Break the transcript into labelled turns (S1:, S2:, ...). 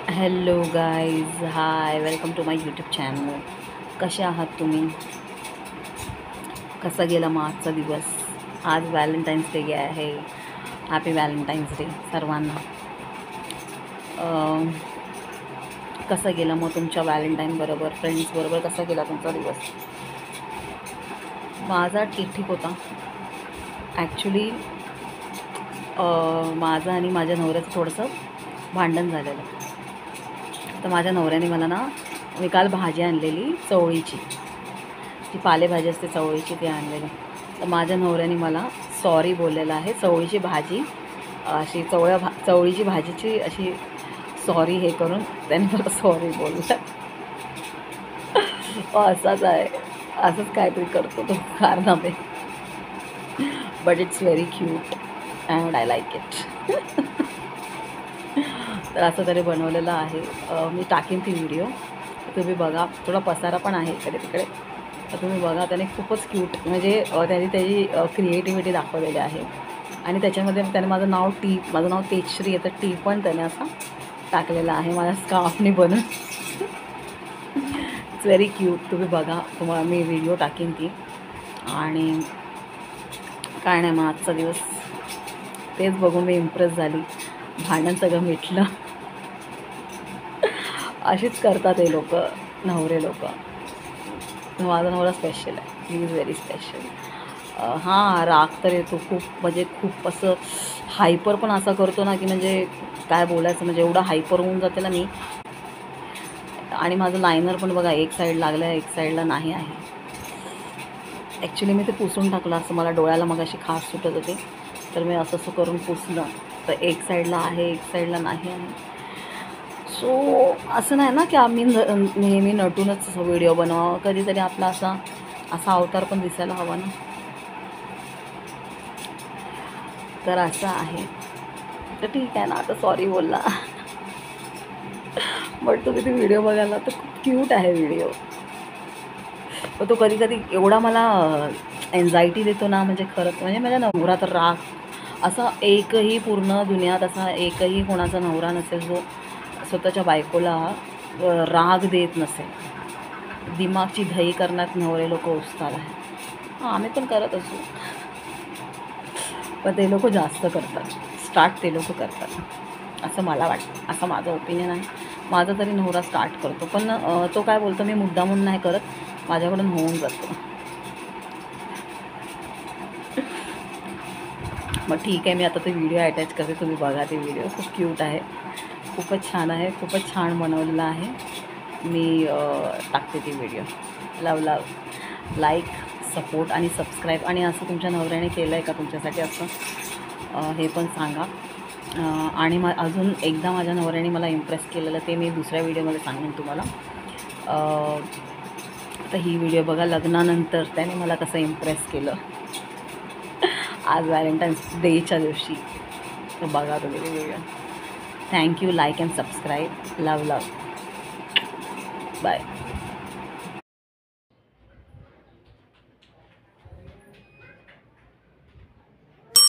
S1: Hello guys, hi, welcome to my YouTube channel. कसे आहात तुम्ही? कसा गेला मग आजचा दिवस? आज व्हॅलेंटाईन्स डे आहे. हॅपी व्हॅलेंटाईन्स डे सर्वांना. कसा गेला मग तुमच्या व्हॅलेंटाईन बरोबर, फ्रेंड्स बरोबर कसा गेला तुमचा दिवस? माझा ठीक होता ॲक्च्युली. माझं आणि माझ्या नवऱ्याचं थोडंसं भांडण झालेलं. तर माझ्या नवऱ्याने मला ना, मी काल भाजी आणलेली चवळीची, जी पालेभाजी असते चवळीची, ती आणलेली. तर माझ्या नवऱ्याने मला सॉरी बोललेलं आहे. चवळीची भाजी अशी चवळीची भाजीची अशी सॉरी हे करून त्याने मला सॉरी बोललं. असाच आहे, असंच काहीतरी करतो तो कारनामे. But it's very cute and I like it. तर असं त्याने बनवलेलं आहे. मी टाकीन ती व्हिडिओ, तुम्ही बघा. थोडा पसारा पण आहे इकडे तिकडे, तर तुम्ही बघा. त्याने खूपच क्यूट, म्हणजे त्याची क्रिएटिव्हिटी दाखवलेली आहे. आणि त्याच्यामध्ये त्याने माझं नाव तेजश्री आहे, तर टी पण त्याने असा टाकलेला आहे माझ्या स्कार्फने बनून. It's very cute. तुम्ही बघा, तुम्हाला मी व्हिडिओ टाकीन ती. आणि काय नाही, मग आजचा दिवस तेच बघून मी इम्प्रेस झाली. भांडण सगळं मिटलं. अशीच करतात हे लोक, नवरे लोक. माझा नवरा स्पेशल आहे, ही इज व्हेरी स्पेशल. हां, राग तर येतो खूप, म्हणजे खूप असं हायपर पण असा करतो ना, की म्हणजे काय बोलायचं, म्हणजे एवढं हायपर होऊन जाते ना मी. आणि माझं लायनर पण बघा, एक साईड लागलं आहे, एक साईडला नाही आहे. ॲक्च्युली मी ते पुसून टाकलं. असं मला डोळ्याला मग अशी खास सुटत होते, तर मी असं करून पुसलं. तर एक साईडला आहे, एक साईडला नाही आहे. सो असं नाही ना की आम्ही नेहमी नटूनच व्हिडिओ बनवावा. कधीतरी आपला असा अवतार पण दिसायला हवा ना. तर असं आहे. तर ठीक आहे ना, आता सॉरी बोलला. बट तुम्ही ती व्हिडिओ बघायला तर खूप क्यूट आहे व्हिडिओ. पण तो कधी कधी एवढा मला एन्झायटी देतो ना, म्हणजे खरंच. म्हणजे माझ्या नवरा तर राग, असा एकही पूर्ण दुनियात असा एकही कोणाचा नवरा नसेल जो स्वतःच्या बायकोला राग देत नसेल. दिमागची दही करण्यात नवरे लोक उस्ताद आहे. हां, आम्ही पण करत असू, पण ते लोक जास्त करतात. स्टार्ट ते लोक करतात असं मला वाटतं. असं माझं ओपिनियन आहे. माझा तरी नवरा स्टार्ट करतो, पण तो काय बोलतो, मी मुद्दामून नाही करत, माझ्याकडून होऊन जातो. मग ठीक आहे, मी आता ते व्हिडिओ अटॅच करते, तुम्ही बघा. ते व्हिडिओ खूप क्यूट आहे, खूपच छान आहे, खूपच छान बनवलेलं आहे. मी टाकते ती व्हिडिओ. लव लाईक, सपोर्ट आणि सबस्क्राईब. आणि असं तुमच्या नवऱ्याने केलं आहे का तुमच्यासाठी असं, हे पण सांगा. आणि अजून एकदा माझ्या नवऱ्याने मला इम्प्रेस केलेलं ते मी दुसऱ्या व्हिडिओमध्ये सांगेन तुम्हाला. तर ही व्हिडिओ बघा, लग्नानंतर त्याने मला कसं इम्प्रेस केलं आज व्हॅलेंटाईन्स डेच्या दिवशी. तर बघा तुम्ही video. Thank you. Like and subscribe. Love. Bye.